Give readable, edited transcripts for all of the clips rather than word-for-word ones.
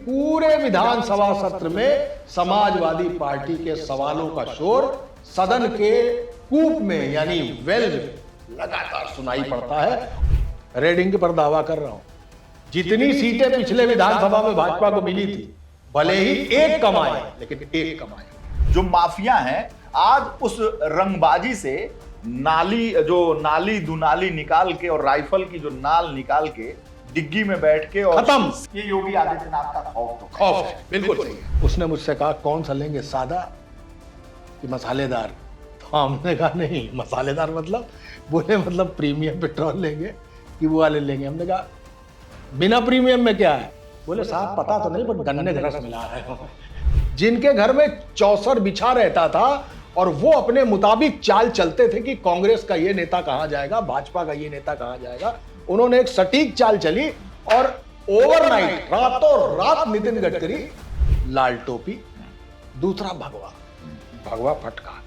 पूरे विधानसभा सत्र में समाजवादी पार्टी के सवालों का शोर सदन के कूप में यानी वेल में लगातार सुनाई पड़ता है। रेडिंग पर दावा कर रहा हूं, जितनी सीटें पिछले विधानसभा में भाजपा को मिली थी, भले ही एक कम आए, लेकिन एक कम आए। जो माफिया हैं आज उस रंगबाजी से नाली दुनाली निकाल के और राइफल की जो नाल निकाल के डिग्गी में बैठ के और खत्म। ये योगी आदित्यनाथ का खौफ है, बिल्कुल सही है। उसने मुझसे कहा कौन सा लेंगे, सादा कि मसालेदार? तो हमने कहा नहीं, मसालेदार मतलब बोले मतलब प्रीमियम पेट्रोल लेंगे कि वो वाले लेंगे। हमने कहा बिना प्रीमियम में क्या है? बोले साहब पता तो नहीं, पर गन्ने का रस मिला रहे हो। जिनके घर में चौसर बिछा रहता था और वो अपने मुताबिक चाल चलते थे कि कांग्रेस का ये नेता कहां जाएगा, भाजपा का ये नेता कहां जाएगा, उन्होंने एक सटीक चाल चली और ओवरनाइट, रातों रात नितिन गडकरी लाल टोपी, दूसरा भगवा फटका,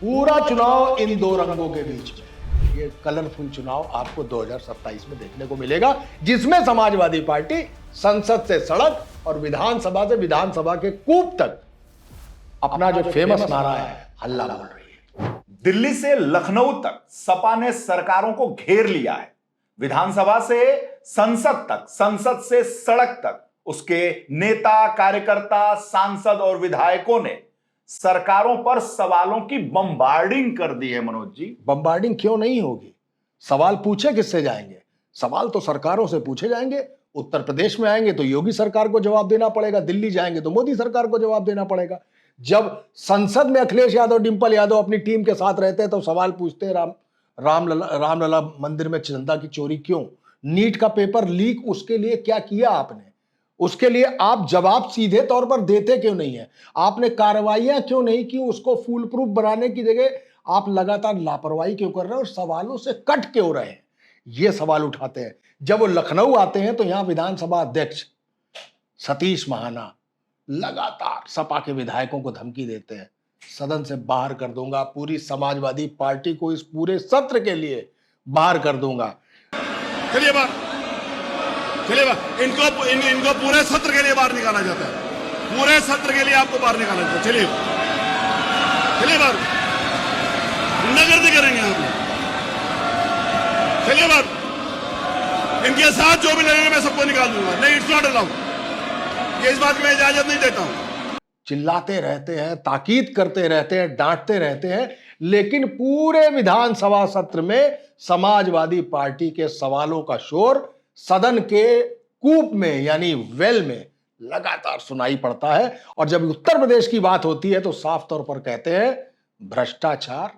पूरा चुनाव इन दो रंगों के बीच में। ये कलरफुल चुनाव आपको 2027 में देखने को मिलेगा, जिसमें समाजवादी पार्टी संसद से सड़क और विधानसभा से विधानसभा के कूप तक अपना जो फेमस नारा है हल्ला बोल रही है। दिल्ली से लखनऊ तक सपा ने सरकारों को घेर लिया है। विधानसभा से संसद तक, संसद से सड़क तक उसके नेता, कार्यकर्ता, सांसद और विधायकों ने सरकारों पर सवालों की बम्बार्डिंग कर दी है। मनोज जी, बम्बार्डिंग क्यों नहीं होगी? सवाल पूछे किससे जाएंगे? सवाल तो सरकारों से पूछे जाएंगे। उत्तर प्रदेश में आएंगे तो योगी सरकार को जवाब देना पड़ेगा, दिल्ली जाएंगे तो मोदी सरकार को जवाब देना पड़ेगा। जब संसद में अखिलेश यादव, डिंपल यादव अपनी टीम के साथ रहते हैं तो सवाल पूछते हैं रामलला मंदिर में चंदा की चोरी क्यों? नीट का पेपर लीक, उसके लिए क्या किया आपने? उसके लिए आप जवाब सीधे तौर पर देते क्यों नहीं है? आपने कार्रवाइयां क्यों नहीं की? उसको फूल प्रूफ बनाने की जगह आप लगातार लापरवाही क्यों कर रहे हैं और सवालों से कट क्यों रहे हैं? ये सवाल उठाते हैं। जब वो लखनऊ आते हैं तो यहां विधानसभा अध्यक्ष सतीश महाना लगातार सपा के विधायकों को धमकी देते हैं, सदन से बाहर कर दूंगा, पूरी समाजवादी पार्टी को इस पूरे सत्र के लिए बाहर कर दूंगा। चलिए इनको पूरे सत्र के लिए बाहर निकाला जाता है। पूरे सत्र के लिए आपको बाहर निकाला जाता है। चलिए बाहर, गुंडागर्दी करेंगे आप लोग। चलिए बाहर, इनके साथ जो भी लगेंगे मैं सबको निकाल दूंगा। नहीं, इट्स नॉट अलाउड। ये इस बात की मैं इजाजत नहीं देता हूं। चिल्लाते रहते हैं, ताकीद करते रहते हैं, डांटते रहते हैं, लेकिन पूरे विधानसभा सत्र में समाजवादी पार्टी के सवालों का शोर सदन के कूप में यानी वेल में लगातार सुनाई पड़ता है। और जब उत्तर प्रदेश की बात होती है तो साफ तौर पर कहते हैं भ्रष्टाचार,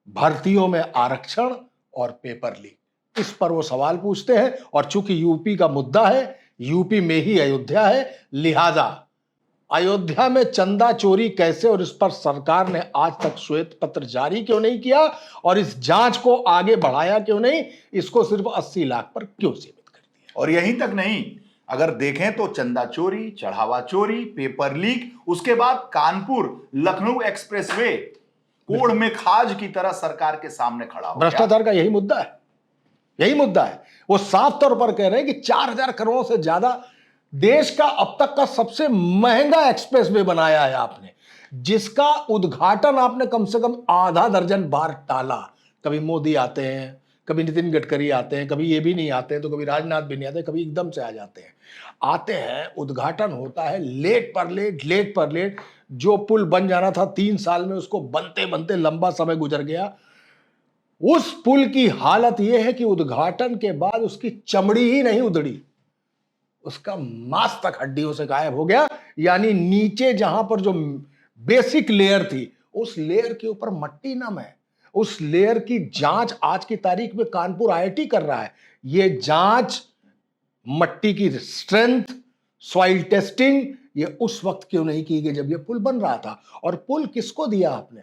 भर्तियों में आरक्षण और पेपर लीक। इस पर वो सवाल पूछते हैं। और चूंकि यूपी का मुद्दा है, यूपी में ही अयोध्या है, लिहाजा अयोध्या में चंदा चोरी कैसे और इस पर सरकार ने आज तक श्वेत पत्र जारी क्यों नहीं किया और इस जांच को आगे बढ़ाया क्यों नहीं? इसको सिर्फ 80 लाख पर क्यों सीमित कर दिया? और यहीं तक नहीं, अगर देखें तो चंदा चोरी, चढ़ावा चोरी, पेपर लीक, उसके बाद कानपुर लखनऊ एक्सप्रेसवे कोड़ में खाज की तरह सरकार के सामने खड़ा हो गया। भ्रष्टाचार का यही मुद्दा है, यही मुद्दा है। वो साफ तौर पर कह रहे हैं कि 4000 करोड़ से ज्यादा देश का अब तक का सबसे महंगा एक्सप्रेसवे बनाया है आपने, जिसका उद्घाटन आपने कम से कम आधा दर्जन बार टाला। कभी मोदी आते हैं, कभी नितिन गडकरी आते हैं, कभी ये भी नहीं आते हैं तो कभी राजनाथ भी नहीं आते, कभी एकदम से आ जाते हैं। आते हैं, उद्घाटन होता है, लेट पर लेट। जो पुल बन जाना था 3 साल में, उसको बनते बनते लंबा समय गुजर गया। उस पुल की हालत यह है कि उद्घाटन के बाद उसकी चमड़ी ही नहीं उधड़ी, उसका मांस तक हड्डियों से गायब हो गया। यानी नीचे जहां पर जो बेसिक लेयर थी, उस लेयर के ऊपर मट्टी नम है। उस लेयर की जांच आज की तारीख में कानपुर आईआईटी कर रहा है। यह जांच मट्टी की स्ट्रेंथ, सॉइल टेस्टिंग, ये उस वक्त क्यों नहीं की गई जब यह पुल बन रहा था? और पुल किसको दिया आपने?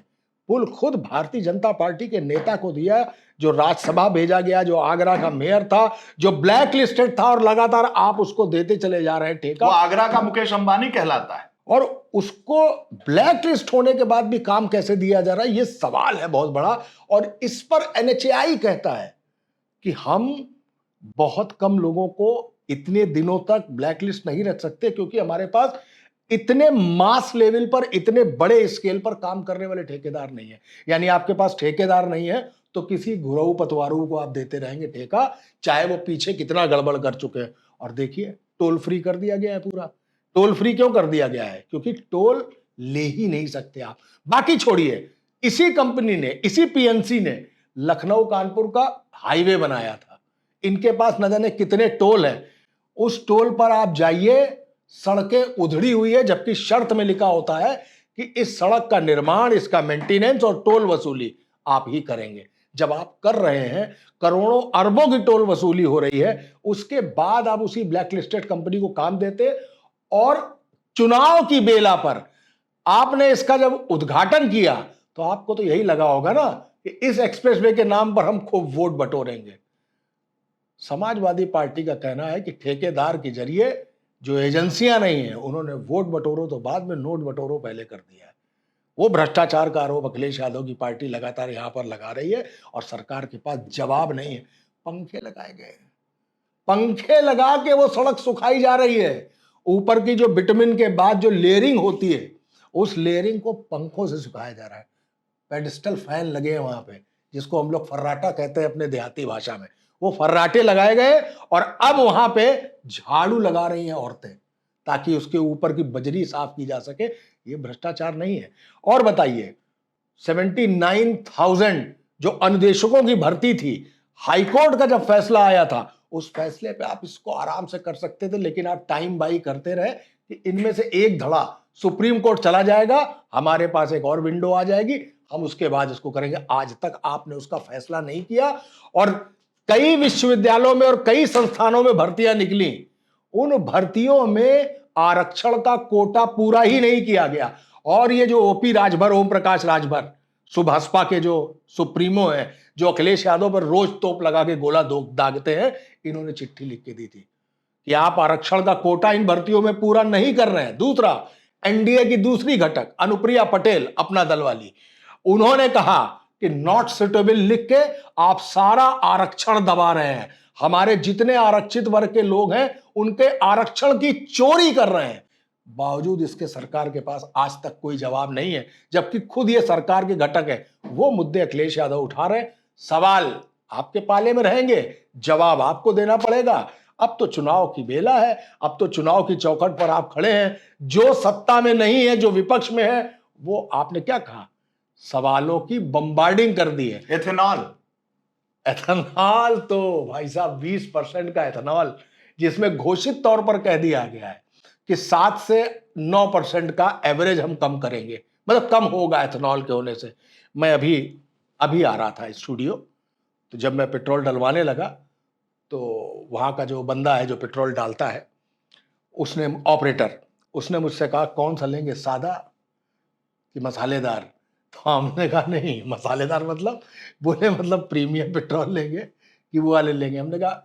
पुल खुद भारतीय जनता पार्टी के नेता को दिया, जो राज्यसभा भेजा गया, जो आगरा का मेयर था, जो ब्लैक लिस्टेड था, और लगातार आप उसको देते चले जा रहे हैं ठेका। वो आगरा का मुकेश अंबानी कहलाता है। और उसको ब्लैक लिस्ट होने के बाद भी काम कैसे दिया जा रहा है, ये सवाल है बहुत बड़ा। और इस पर एनएचएआई कहता है कि हम बहुत कम लोगों को इतने दिनों तक ब्लैकलिस्ट नहीं रख सकते, क्योंकि हमारे पास इतने मास लेवल पर, इतने बड़े स्केल पर काम करने वाले ठेकेदार नहीं है। यानी आपके पास ठेकेदार नहीं है तो किसी घुरऊ पतवारू को आप देते रहेंगे ठेका, चाहे वो पीछे कितना गड़बड़ कर चुके हैं। और देखिए, टोल फ्री कर दिया गया है पूरा। टोल फ्री क्यों कर दिया गया है? क्योंकि टोल ले ही नहीं सकते आप। बाकी छोड़िए, इसी कंपनी ने, इसी पीएनसी ने लखनऊ कानपुर का हाईवे बनाया था। इनके पास न जाने कितने टोल हैं। उस टोल पर आप जाइए, सड़कें उधड़ी हुई है, जबकि शर्त में लिखा होता है कि इस सड़क का निर्माण, इसका मेंटेनेंस और टोल वसूली आप ही करेंगे। जब आप कर रहे हैं, करोड़ों अरबों की टोल वसूली हो रही है, उसके बाद आप उसी ब्लैक लिस्टेड कंपनी को काम देते। और चुनाव की बेला पर आपने इसका जब उद्घाटन किया तो आपको तो यही लगा होगा ना कि इस एक्सप्रेसवे के नाम पर हम खूब वोट बटोरेंगे। समाजवादी पार्टी का कहना है कि ठेकेदार के जरिए जो एजेंसियां नहीं है, उन्होंने वोट बटोरो तो बाद में, नोट बटोरो पहले कर दिया है। वो भ्रष्टाचार का आरोप अखिलेश यादव की पार्टी लगातार यहां पर लगा रही है और सरकार के पास जवाब नहीं है। पंखे लगाए गए, पंखे लगा के वो सड़क सुखाई जा रही है। ऊपर की जो विटामिन के बाद जो लेयरिंग होती है, उस लेयरिंग को पंखों से सुखाया जा रहा है। पेडिस्टल फैन लगे हैं वहां पे, जिसको हम लोग फर्राटा कहते हैं अपने देहाती भाषा में। वो फर्राटे लगाए गए और अब वहां पे झाड़ू लगा रही हैं औरतें, ताकि उसके ऊपर की बजरी साफ की जा सके। ये भ्रष्टाचार नहीं है? और बताइए, 79,000 जो अनुदेशकों की भर्ती थी, हाईकोर्ट का जब फैसला आया था, उस फैसले पे आप इसको आराम से कर सकते थे, लेकिन आप टाइम बाई करते रहे कि इनमें से एक धड़ा सुप्रीम कोर्ट चला जाएगा, हमारे पास एक और विंडो आ जाएगी, हम उसके बाद इसको करेंगे। आज तक आपने उसका फैसला नहीं किया और कई विश्वविद्यालयों में और कई संस्थानों में भर्तियां निकली। उन भर्तियों में आरक्षण का कोटा पूरा ही नहीं किया गया। और ये जो ओपी राजभर, ओम प्रकाश राजभर, सुभाषपा के जो सुप्रीमो हैं, जो अखिलेश यादव पर रोज तोप लगा के गोला दागते हैं, इन्होंने चिट्ठी लिख के दी थी कि आप आरक्षण का कोटा इन भर्तियों में पूरा नहीं कर रहे हैं। दूसरा, एनडीए की दूसरी घटक अनुप्रिया पटेल, अपना दल वाली, उन्होंने कहा कि नॉट सुटेबल लिख के आप सारा आरक्षण दबा रहे हैं। हमारे जितने आरक्षित वर्ग के लोग हैं, उनके आरक्षण की चोरी कर रहे हैं। बावजूद इसके सरकार के पास आज तक कोई जवाब नहीं है, जबकि खुद ये सरकार के घटक है। वो मुद्दे अखिलेश यादव उठा रहे हैं। सवाल आपके पाले में रहेंगे, जवाब आपको देना पड़ेगा। अब तो चुनाव की बेला है, अब तो चुनाव की चौखट पर आप खड़े हैं। जो सत्ता में नहीं है, जो विपक्ष में है, वो आपने क्या कहा? सवालों की बम्बार्डिंग कर दी है। एथेनॉल, एथेनॉल तो भाई साहब 20% का एथेनॉल, जिसमें घोषित तौर पर कह दिया गया है कि 7 से 9% का एवरेज हम कम करेंगे, मतलब कम होगा एथेनॉल के होने से। मैं अभी आ रहा था स्टूडियो, तो जब मैं पेट्रोल डलवाने लगा तो वहाँ का जो बंदा है जो पेट्रोल डालता है, उसने, ऑपरेटर, उसने मुझसे कहा कौन सा लेंगे, सादा कि मसालेदार? तो हमने कहा नहीं, मसालेदार मतलब? बोले मतलब प्रीमियम पेट्रोल लेंगे कि वो वाले लेंगे? हमने कहा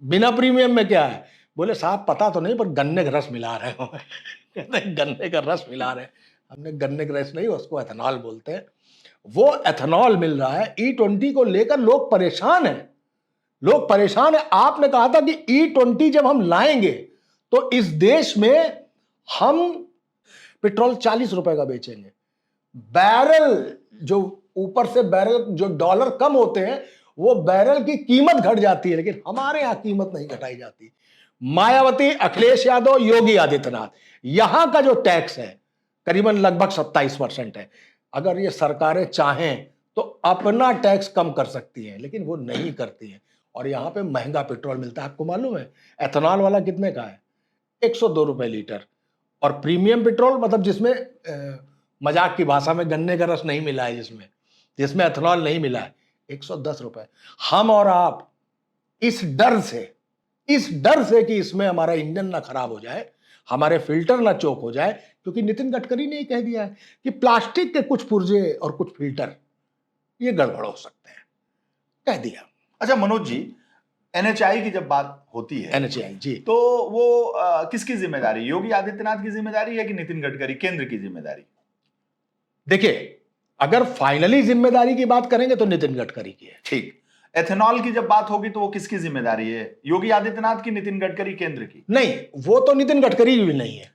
बिना प्रीमियम में क्या है? बोले साहब पता तो नहीं, पर गन्ने का रस मिला रहे हो। कहते हैं गन्ने का रस मिला रहे हैं। हमने गन्ने का रस नहीं, उसको एथेनॉल बोलते हैं। वो एथेनॉल मिल रहा है। E20 को लेकर लोग परेशान हैं, लोग परेशान है। आपने कहा था कि E20 जब हम लाएंगे तो इस देश में हम पेट्रोल 40 रुपए का बेचेंगे। बैरल, जो ऊपर से बैरल, जो डॉलर कम होते हैं, वो बैरल की कीमत घट जाती है, लेकिन हमारे यहां कीमत नहीं घटाई जाती। मायावती, अखिलेश यादव, योगी आदित्यनाथ, यहां का जो टैक्स है करीबन लगभग 27% है। अगर ये सरकारें चाहें तो अपना टैक्स कम कर सकती हैं, लेकिन वो नहीं करती हैं। और यहां पे महंगा पेट्रोल मिलता है। आपको मालूम है एथेनॉल वाला कितने का है? 102 रुपए लीटर। और प्रीमियम पेट्रोल, मतलब जिसमें मजाक की भाषा में गन्ने का रस नहीं मिला है, जिसमें एथेनॉल नहीं मिला है, 110 रुपए। हम और आप इस डर से कि इसमें हमारा इंजन ना खराब हो जाए, हमारे फिल्टर ना चोक हो जाए, क्योंकि नितिन गडकरी ने कह दिया है कि प्लास्टिक के कुछ पुर्जे और कुछ फिल्टर ये गड़बड़ हो सकते हैं, कह दिया। अच्छा मनोज जी, एनएचआई की जब बात होती है, एनएचआई जी, तो वो किसकी जिम्मेदारी? योगी आदित्यनाथ की जिम्मेदारी है कि नितिन गडकरी, केंद्र की जिम्मेदारी? देखिए, अगर फाइनली जिम्मेदारी की बात करेंगे तो नितिन गडकरी की है। ठीक, एथेनॉल की जब बात होगी तो वो किसकी जिम्मेदारी है? योगी आदित्यनाथ की, नितिन गडकरी, केंद्र की? नहीं, वो तो नितिन गडकरी भी नहीं है,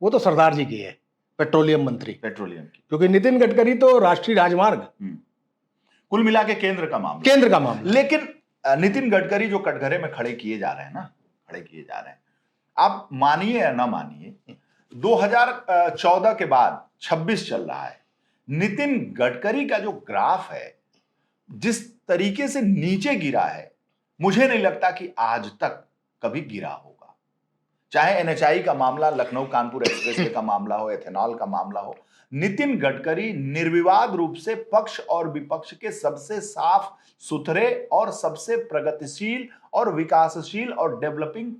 वो तो सरदार जी की है, पेट्रोलियम मंत्री, पेट्रोलियम की। क्योंकि नितिन गडकरी तो राष्ट्रीय राजमार्ग, कुल मिला के केंद्र का मामला, केंद्र का मामला। लेकिन नितिन गडकरी जो कटघरे में खड़े किए जा रहे हैं ना, खड़े किए जा रहे हैं, आप मानिए या ना मानिए, 2014 के बाद 26 चल रहा है, नितिन गडकरी का जो ग्राफ है जिस तरीके से नीचे गिरा है, मुझे नहीं लगता कि आज तक कभी गिरा होगा। चाहे एनएचआई का मामला, लखनऊ कानपुर एक्सप्रेसवे का मामला हो, एथेनॉल का मामला हो, नितिन गडकरी निर्विवाद रूप से पक्ष और विपक्ष के सबसे साफ सुथरे और सबसे प्रगतिशील और विकासशील और डेवलपिंग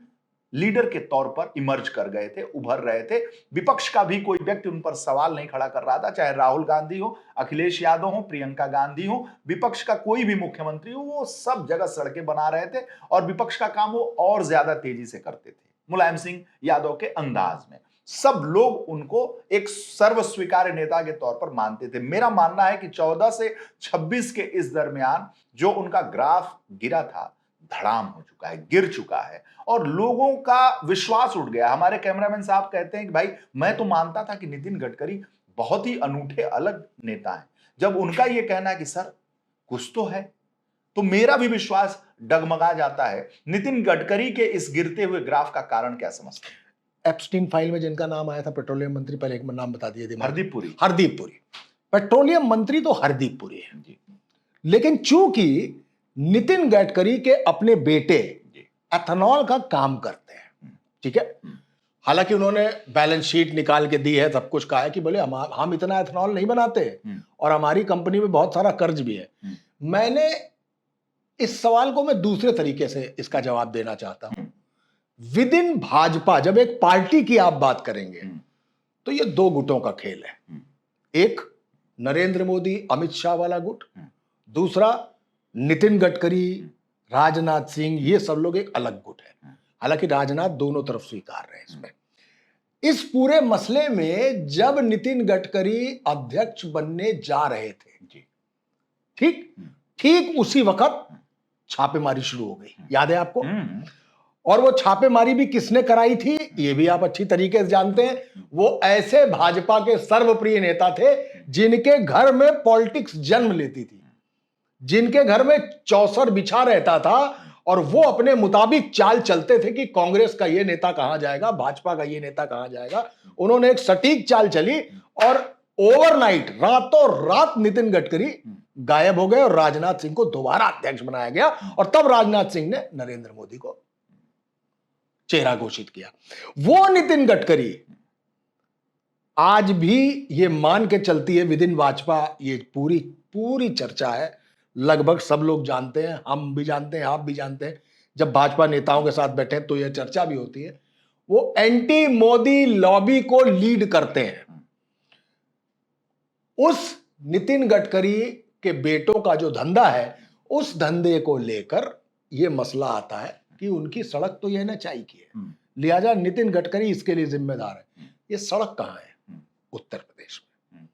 लीडर के तौर पर इमर्ज कर गए थे, उभर रहे थे। विपक्ष का भी कोई व्यक्ति उन पर सवाल नहीं खड़ा कर रहा था, चाहे राहुल गांधी हो, अखिलेश यादव हो, प्रियंका गांधी हो, विपक्ष का कोई भी मुख्यमंत्री हो, वो सब जगह सड़कें बना रहे थे और विपक्ष का काम वो और ज्यादा तेजी से करते थे, मुलायम सिंह यादव के अंदाज में। सब लोग उनको एक सर्व स्वीकार्य नेता के तौर पर मानते थे। मेरा मानना है कि 14 से 26 के इस दरमियान जो उनका ग्राफ गिरा था, धड़ाम हो चुका है, गिर चुका है और लोगों का विश्वास उठ गया। हमारे कैमरामैन साहब कहते हैं कि भाई मैं तो मानता था कि नितिन गडकरी बहुत ही अनूठे अलग नेता हैं, जब उनका यह कहना है कि सर कुछ तो है, तो मेरा भी विश्वास डगमगा जाता है। नितिन गडकरी के इस गिरते हुए ग्राफ का कारण क्या समझते हैं? एप्स्टीन फाइल में जिनका नाम आया था पेट्रोलियम मंत्री, पहले एक नाम बता दिए थे, हरदीप पुरी। हरदीप पुरी। पेट्रोलियम मंत्री तो हरदीप पुरी है जी। लेकिन चूंकि नितिन गडकरी के अपने बेटे एथेनॉल का काम करते हैं, ठीक है, हालांकि उन्होंने बैलेंस शीट निकाल के दी है, सब कुछ कहा है कि बोले हम इतना एथेनॉल नहीं बनाते और हमारी कंपनी में बहुत सारा कर्ज भी है। मैंने इस सवाल को मैं दूसरे तरीके से इसका जवाब देना चाहता हूं। विद इन भाजपा जब एक पार्टी की आप बात करेंगे तो ये दो गुटों का खेल है। एक नरेंद्र मोदी अमित शाह वाला गुट, दूसरा नितिन गडकरी, राजनाथ सिंह, ये सब लोग एक अलग गुट है। हालांकि राजनाथ दोनों तरफ स्वीकार रहे हैं इसमें। इस पूरे मसले में जब नितिन गडकरी अध्यक्ष बनने जा रहे थे, ठीक उसी वक्त छापेमारी शुरू हो गई, याद है आपको? और वो छापेमारी भी किसने कराई थी, ये भी आप अच्छी तरीके से जानते हैं। वो ऐसे भाजपा के सर्वप्रिय नेता थे जिनके घर में पॉलिटिक्स जन्म लेती थी, जिनके घर में चौसर बिछा रहता था और वो अपने मुताबिक चाल चलते थे कि कांग्रेस का ये नेता कहां जाएगा, भाजपा का ये नेता कहां जाएगा। उन्होंने एक सटीक चाल चली और ओवरनाइट, रातों रात नितिन गडकरी गायब हो गए और राजनाथ सिंह को दोबारा अध्यक्ष बनाया गया और तब राजनाथ सिंह ने नरेंद्र मोदी को चेहरा घोषित किया। वो नितिन गडकरी आज भी ये मान के चलती है विद इन भाजपा, ये पूरी चर्चा है, लगभग सब लोग जानते हैं, हम भी जानते हैं, आप भी जानते हैं। जब भाजपा नेताओं के साथ बैठे तो यह चर्चा भी होती है। वो एंटी मोदी लॉबी को लीड करते हैं। उस नितिन गडकरी के बेटों का जो धंधा है, उस धंधे को लेकर यह मसला आता है कि उनकी सड़क तो ये एनएचआई की है, लिहाजा नितिन गडकरी इसके लिए जिम्मेदार है। ये सड़क कहां है? उत्तर प्रदेश में।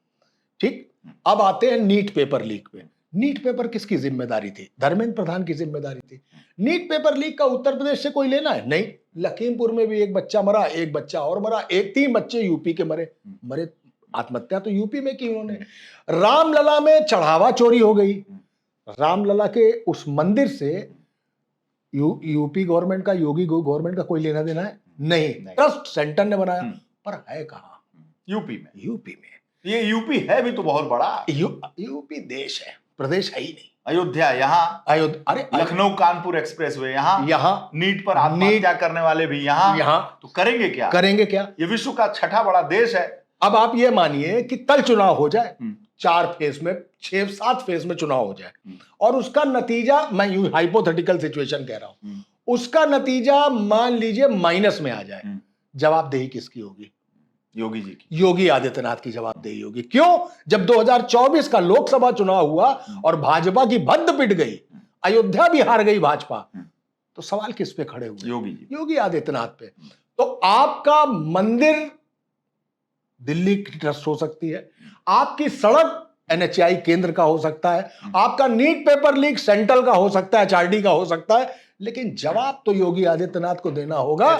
ठीक, अब आते हैं नीट पेपर लीक पे। नीट पेपर किसकी जिम्मेदारी थी? धर्मेंद्र प्रधान की जिम्मेदारी थी। नीट पेपर लीक का उत्तर प्रदेश से कोई लेना है? नहीं। लखीमपुर में भी एक बच्चा मरा, एक बच्चा और मरा, 3 बच्चे यूपी के मरे। आत्महत्या तो यूपी में की उन्होंने। रामलला में चढ़ावा चोरी हो गई। रामलला के उस मंदिर से यूपी गवर्नमेंट का, योगी गवर्नमेंट का कोई लेना देना है? नहीं। ट्रस्ट सेंटर ने बनाया, पर है कहां? यूपी में। ये यूपी है भी तो बहुत बड़ा। यूपी देश है, प्रदेश है ही नहीं। अयोध्या यहाँ, अरे लखनऊ कानपुर एक्सप्रेसवे यहाँ, नीट पर आत्महत्या करने वाले भी यहाँ। तो करेंगे क्या? ये विश्व का छठा बड़ा देश है। अब आप ये मानिए कि कल चुनाव हो जाए, 4 फेज में, 6-7 फेज में चुनाव हो जाए और उसका नतीजा, मैं यूं हाइपोथेटिकल सिचुएशन कह रहा हूं, उसका नतीजा मान लीजिए माइनस में आ जाए, जवाबदेही किसकी होगी? योगी जी की, योगी आदित्यनाथ की जवाबदेही होगी। क्यों? जब 2024 का लोकसभा चुनाव हुआ और भाजपा की भद्द पिट गई, अयोध्या भी हार गई भाजपा, तो सवाल किस पे खड़े हुए? योगी आदित्यनाथ पे। तो आपका मंदिर दिल्ली की ट्रस्ट हो सकती है, आपकी सड़क एनएचआई केंद्र का हो सकता है, आपका नीट पेपर लीक सेंट्रल का हो सकता है, एचआरडी का हो सकता है, लेकिन जवाब तो योगी आदित्यनाथ को देना होगा।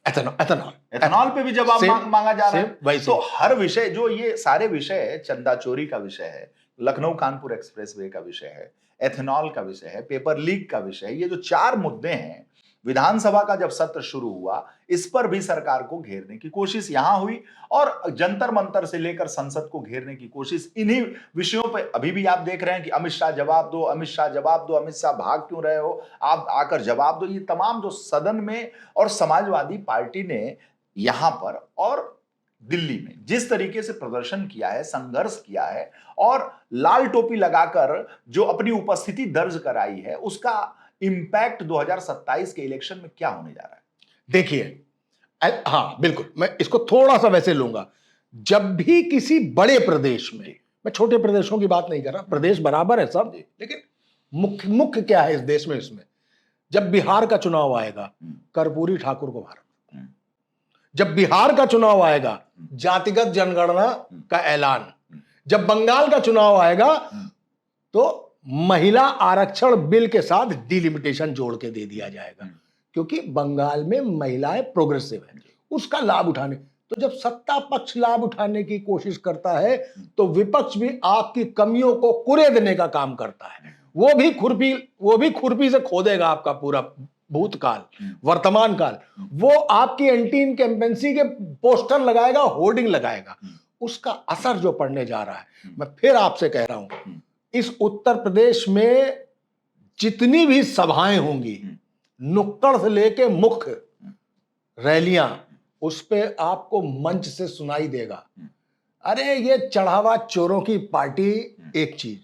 एथेनॉल पे भी जवाब मांगा जा रहा है। तो हर विषय, जो ये सारे विषय है, चंदा चोरी का विषय है, लखनऊ कानपुर एक्सप्रेसवे का विषय है, एथेनॉल का विषय है, पेपर लीक का विषय है, ये जो 4 मुद्दे हैं, विधानसभा का जब सत्र शुरू हुआ, इस पर भी सरकार को घेरने की कोशिश यहां हुई और जंतर मंतर से लेकर संसद को घेरने की कोशिश इन्हीं विषयों पे अभी भी आप देख रहे हैं कि अमित शाह जवाब दो, अमित शाह जवाब दो, अमित शाह भाग क्यों रहे हो, आप आकर जवाब दो। ये तमाम जो सदन में और समाजवादी पार्टी ने यहां पर और दिल्ली में जिस तरीके से प्रदर्शन किया है, संघर्ष किया है और लाल टोपी लगाकर जो अपनी उपस्थिति दर्ज कराई है, उसका इंपैक्ट 2027 के इलेक्शन में क्या होने जा रहा है? देखिए, हाँ बिल्कुल, मैं इसको थोड़ा सा वैसे लूंगा। जब भी किसी बड़े प्रदेश में, मैं छोटे प्रदेशों की बात नहीं कर रहा, प्रदेश बराबर है सब, लेकिन मुख्य क्या है इस देश में, इसमें जब बिहार का चुनाव आएगा, कर्पूरी ठाकुर को भारत, जब बिहार का चुनाव आएगा, जातिगत जनगणना का ऐलान, जब बंगाल का चुनाव आएगा तो महिला आरक्षण बिल के साथ डिलिमिटेशन जोड़ के दे दिया जाएगा, क्योंकि बंगाल में महिलाएं प्रोग्रेसिव है, उसका लाभ उठाने। तो जब सत्ता पक्ष लाभ उठाने की कोशिश करता है तो विपक्ष भी आपकी कमियों को कुरेदने का काम करता है। वो भी खुरपी से खोदेगा आपका पूरा भूतकाल, वर्तमान काल। वो आपकी एंटी इनकम्बेंसी के पोस्टर लगाएगा, होर्डिंग लगाएगा, उसका असर जो पड़ने जा रहा है। मैं फिर आपसे कह रहा हूं, इस उत्तर प्रदेश में जितनी भी सभाएं होंगी, नुक्कड़ से लेके मुख्य रैलियां, उस पे आपको मंच से सुनाई देगा, अरे ये चढ़ावा चोरों की पार्टी एक चीज,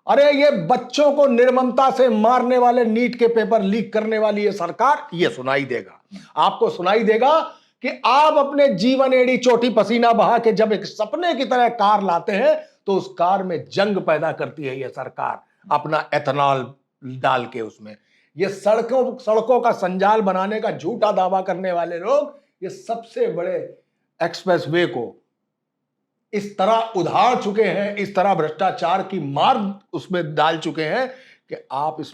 अरे ये बच्चों को निर्ममता से मारने वाले नीट के पेपर लीक करने वाली ये सरकार, ये सुनाई देगा। आपको सुनाई देगा कि आप अपने जीवन एड़ी चोटी पसीना बहा के जब एक सपने की तरह कार लाते हैं तो उस कार में जंग पैदा करती है ये सरकार, अपना एथेनॉल डाल के उसमें। ये सड़कों का संजाल बनाने का झूठा दावा करने वाले लोग ये सबसे बड़े एक्सप्रेसवे को इस तरह उधार चुके हैं, इस तरह भ्रष्टाचार की मार उसमें डाल चुके हैं कि आप इस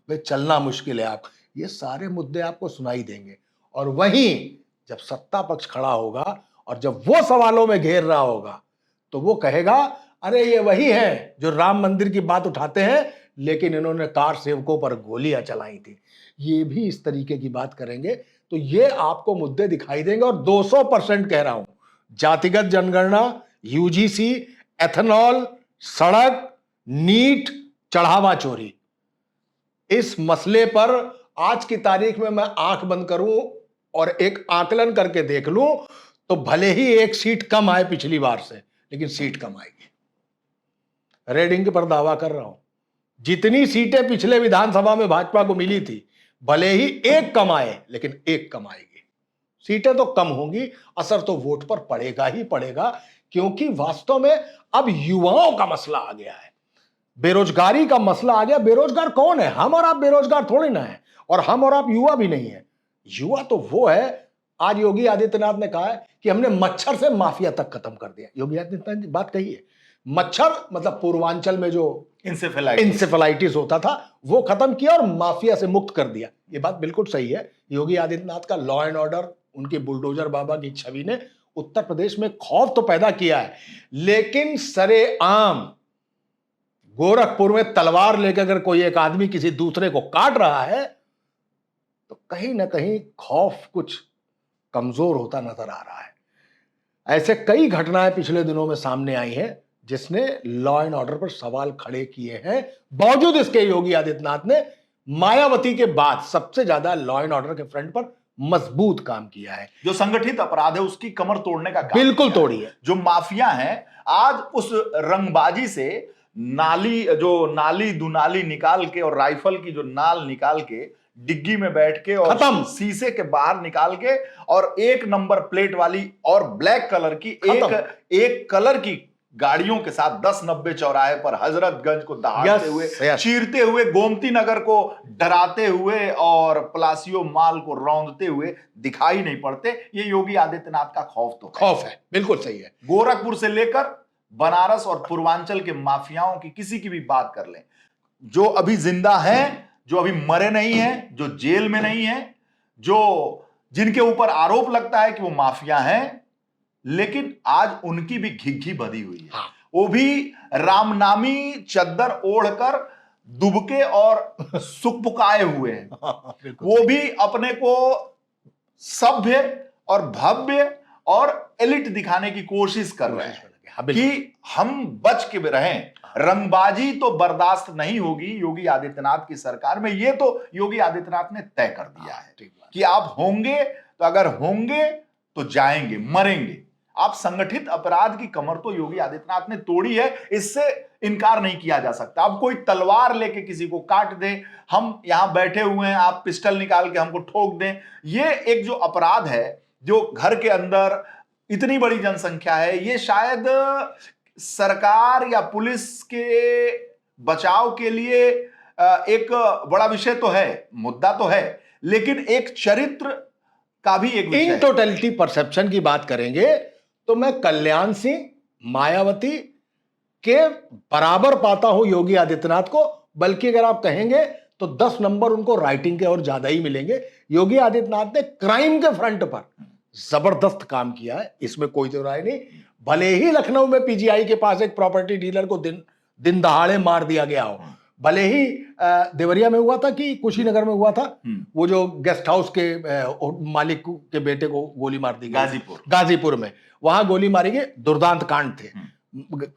पे चलना मुश्किल है। आप ये सारे मुद्दे आपको सुनाई देंगे, और वहीं जब सत्ता पक्ष खड़ा होगा और जब वो सवालों में घेर रहा होगा तो वो कहेगा, अरे ये वही है जो राम मंदिर की बात उठाते हैं लेकिन इन्होंने कार सेवकों पर गोलियां चलाई थी। ये भी इस तरीके की बात करेंगे तो ये आपको मुद्दे दिखाई देंगे। और 200% कह रहा हूं, जातिगत जनगणना, यूजीसी, एथेनॉल, सड़क, नीट, चढ़ावा चोरी, इस मसले पर आज की तारीख में मैं आंख बंद करूं और एक आकलन करके देख लूं तो भले ही 1 सीट कम आए पिछली बार से, लेकिन सीट कम आएगी। रेडिंग पर दावा कर रहा हूं, जितनी सीटें पिछले विधानसभा में भाजपा को मिली थी, भले ही 1 कम आए लेकिन 1 कम आएगी। सीटें तो कम होंगी, असर तो वोट पर पड़ेगा ही पड़ेगा, क्योंकि वास्तव में अब युवाओं का मसला आ गया है, बेरोजगारी का मसला आ गया। बेरोजगार कौन है? हम और आप बेरोजगार थोड़ी ना है, और हम और आप युवा भी नहीं है। युवा तो वो है, आज योगी आदित्यनाथ ने कहा है कि हमने मच्छर से माफिया तक खत्म कर दिया। योगी आदित्यनाथ ने बात कही है, मच्छर मतलब पूर्वांचल में जो इंसेफेलाइटिस होता था वो खत्म किया और माफिया से मुक्त कर दिया। ये बात बिल्कुल सही है। योगी आदित्यनाथ का लॉ एंड ऑर्डर, उनकी बुलडोजर बाबा की छवि ने उत्तर प्रदेश में खौफ तो पैदा किया है, लेकिन सरेआम गोरखपुर में तलवार लेकर अगर कोई एक आदमी किसी दूसरे को काट रहा है तो कहीं ना कहीं खौफ कुछ कमजोर होता नजर आ रहा है। ऐसे कई घटनाएं पिछले दिनों में सामने आई हैं जिसने लॉ एंड ऑर्डर पर सवाल खड़े किए हैं। बावजूद इसके योगी आदित्यनाथ ने मायावती के बाद सबसे ज्यादा लॉ एंड ऑर्डर के फ्रंट पर मजबूत काम किया है। जो संगठित अपराध है उसकी कमर तोड़ने का काम बिल्कुल तोड़ी है। जो माफिया है, आज उस रंगबाजी से नाली दुनाली निकाल के और राइफल की जो नाल निकाल के डिग्गी में बैठ के और शीशे के बाहर निकाल के और 1 नंबर प्लेट वाली और ब्लैक कलर की एक कलर की गाड़ियों के साथ 10-90 चौराहे पर हजरतगंज को दहाड़ते हुए, चीरते हुए, गोमती नगर को डराते हुए और पलासियो माल को रौंदते हुए दिखाई नहीं पड़ते। ये योगी आदित्यनाथ का खौफ है। बिल्कुल सही है। गोरखपुर से लेकर बनारस और पूर्वांचल के माफियाओं की किसी की भी बात कर लें, जो अभी जिंदा हैं, जो अभी मरे नहीं हैं, जो जेल में नहीं हैं, जो जिनके ऊपर आरोप लगता है कि वो माफिया हैं, लेकिन आज उनकी भी घिघी बधी हुई है। हाँ। वो भी रामनामी चद्दर ओढ़कर दुबके और सुकपुकाए हुए हैं। बिल्कुल वो भी अपने को सभ्य और भव्य और एलिट दिखाने की कोशिश कर रहे हैं हाँ, बिल्कुल। कि हम बच के रहें। रंगबाजी तो बर्दाश्त नहीं होगी योगी आदित्यनाथ की सरकार में। ये तो योगी आदित्यनाथ ने तय कर दिया है ठीक बात। कि आप होंगे तो, अगर होंगे तो जाएंगे, मरेंगे। आप संगठित अपराध की कमर तो योगी आदित्यनाथ ने तोड़ी है, इससे इनकार नहीं किया जा सकता। अब कोई तलवार लेके किसी को काट दे, हम यहां बैठे हुए हैं, आप पिस्टल निकाल के हमको ठोक दें, ये एक जो अपराध है, जो घर के अंदर इतनी बड़ी जनसंख्या है, ये शायद सरकार या पुलिस के बचाव के लिए एक बड़ा विषय तो है, मुद्दा तो है, लेकिन एक चरित्र का भी एक विषय इन है। टोटलिटी परसेप्शन की बात करेंगे तो मैं कल्याण सिंह, मायावती के बराबर पाता हूं योगी आदित्यनाथ को, बल्कि अगर आप कहेंगे तो 10 नंबर उनको राइटिंग के और ज्यादा ही मिलेंगे। योगी आदित्यनाथ ने क्राइम के फ्रंट पर जबरदस्त काम किया है, इसमें कोई दो राय नहीं। भले ही लखनऊ में पीजीआई के पास एक प्रॉपर्टी डीलर को दिन दहाड़े मार दिया गया हो, भले ही देवरिया में हुआ था कि कुशीनगर में हुआ था, वो जो गेस्ट हाउस के मालिक के बेटे को गोली मार दी गई, गाजीपुर में, वहां गोली मारी गई, दुर्दांत कांड थे,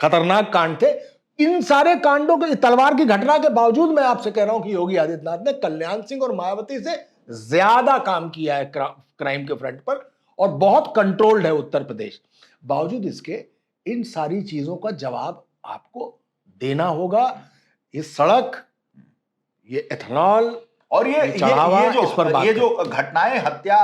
खतरनाक कांड थे। इन सारे कांडों के, तलवार की घटना के बावजूद मैं आपसे कह रहा हूं कि योगी आदित्यनाथ ने कल्याण सिंह और मायावती से ज्यादा काम किया है क्राइम के फ्रंट पर, और बहुत कंट्रोल्ड है उत्तर प्रदेश। बावजूद इसके इन सारी चीजों का जवाब आपको देना होगा। ये सड़क, ये एथेनॉल और ये ये जो घटनाएं, हत्या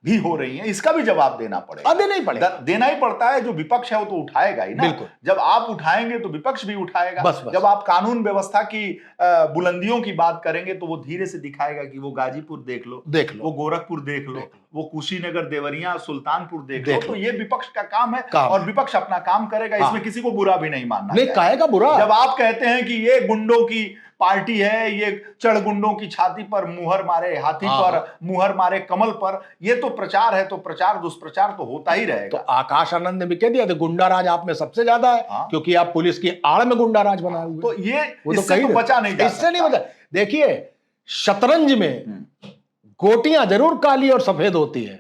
भी हो रही हैं, इसका भी जवाब देना पड़ेगा। देना ही पड़ेगा, देना ही पड़ता है। जो विपक्ष है वो तो उठाएगा ही ना। बिल्कुल। जब आप उठाएंगे तो विपक्ष भी उठाएगा। बस। जब आप कानून व्यवस्था की बुलंदियों की बात करेंगे तो वो धीरे से दिखाएगा कि वो गाजीपुर देख लो, वो गोरखपुर देख लो, वो कुशीनगर, देवरिया, सुल्तानपुर देख लो। तो ये विपक्ष का काम है और विपक्ष अपना काम करेगा। इसमें किसी को बुरा भी नहीं मानना, नहीं कहेगा बुरा। जब आप कहते हैं कि ये गुंडों की पार्टी है, ये चढ़ गुंडों की छाती पर मुहर मारे, हाथी पर मुहर मारे, कमल पर, ये तो प्रचार है, तो प्रचार दुष्प्रचार तो होता ही रहेगा। तो आकाश आनंद ने भी कह दिया था गुंडा राज आप में सबसे ज्यादा है, क्योंकि आप पुलिस की आड़ में गुंडा राज बनाए हुए। तो ये इससे तो बचा नहीं जा सकता। इससे नहीं बचा। देखिए, शतरंज में गोटियां जरूर काली और सफेद होती है,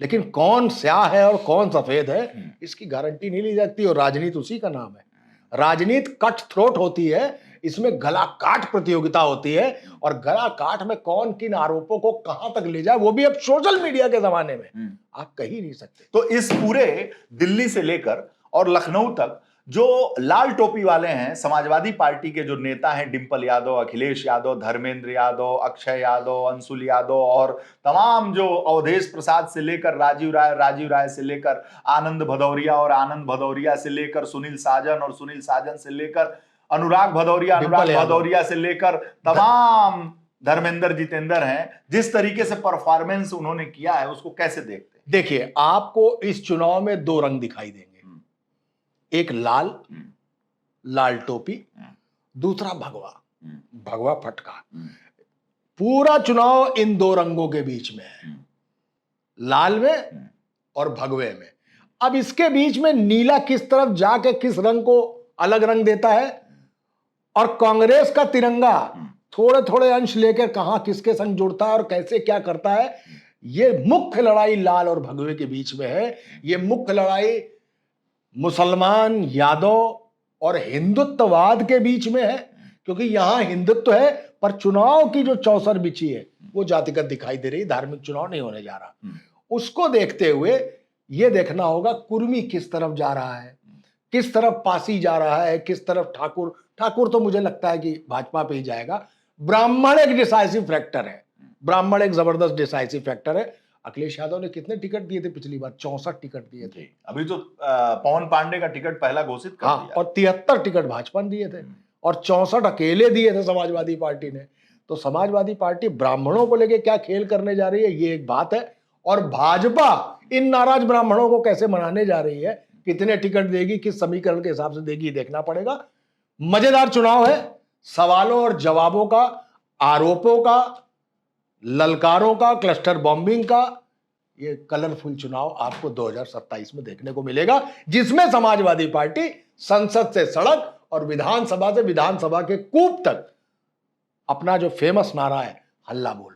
लेकिन कौन स्याह है और कौन सफेद है इसकी गारंटी नहीं ली जाती। और राजनीति उसी का नाम है। राजनीति कट थ्रोट होती है, इसमें गला काट प्रतियोगिता होती है, और गला काट में कौन किन आरोपों को कहां तक ले जाए, वो भी अब सोशल मीडिया के जमाने में आप कह ही नहीं सकते। तो इस पूरे दिल्ली से लेकर और लखनऊ तक जो लाल टोपी वाले हैं, समाजवादी पार्टी के जो नेता हैं, डिंपल यादव, अखिलेश यादव, धर्मेंद्र यादव, अक्षय यादव, अंशुल यादव, और तमाम जो अवधेश प्रसाद से लेकर राजीव राय से लेकर आनंद भदौरिया, और आनंद भदौरिया से लेकर सुनील साजन, और सुनील साजन से लेकर अनुराग भदौरिया से लेकर तमाम धर्मेंद्र जितेंद्र हैं, जिस तरीके से परफॉर्मेंस उन्होंने किया है, उसको कैसे देखते हैं? देखिए, आपको इस चुनाव में 2 रंग दिखाई देंगे, एक लाल टोपी, दूसरा भगवा फटका। पूरा चुनाव इन 2 रंगों के बीच में है, लाल में और भगवे में। अब इसके बीच में नीला किस तरफ जाके किस रंग को अलग रंग देता है, और कांग्रेस का तिरंगा थोड़े थोड़े अंश लेकर कहां किसके संग जुड़ता है और कैसे क्या करता है, यह मुख्य लड़ाई लाल और भगवे के बीच में है। यह मुख्य लड़ाई मुसलमान, यादव और हिंदुत्ववाद के बीच में है, क्योंकि यहां हिंदुत्व है पर चुनाव की जो चौसर बिछी है वो जातिगत दिखाई दे रही। धार्मिक चुनाव नहीं होने जा रहा। उसको देखते हुए यह देखना होगा कुर्मी किस तरफ जा रहा है, किस तरफ पासी जा रहा है, किस तरफ ठाकुर तो मुझे लगता है कि भाजपा पे ही जाएगा। ब्राह्मण एक डिसाइसिव फैक्टर है, ब्राह्मण एक जबरदस्त डिसाइसिव फैक्टर है। अखिलेश यादव ने कितने टिकट दिए थे पिछली बार? 64 टिकट दिए थे। अभी तो पवन पांडे का टिकट पहला घोषित कर दिया। और 73 टिकट भाजपा ने दिए थे और 64 अकेले दिए थे समाजवादी पार्टी ने। तो समाजवादी पार्टी ब्राह्मणों को लेके क्या खेल करने जा रही है, ये एक बात है। और भाजपा इन नाराज ब्राह्मणों को कैसे मनाने जा रही है, कितने टिकट देगी, किस समीकरण के हिसाब से देगी, देखना पड़ेगा। मजेदार चुनाव है, सवालों और जवाबों का, आरोपों का, ललकारों का, क्लस्टर बॉम्बिंग का, ये कलरफुल चुनाव आपको 2027 में देखने को मिलेगा, जिसमें समाजवादी पार्टी संसद से सड़क और विधानसभा से विधानसभा के कूप तक अपना जो फेमस नारा है, हल्ला बोल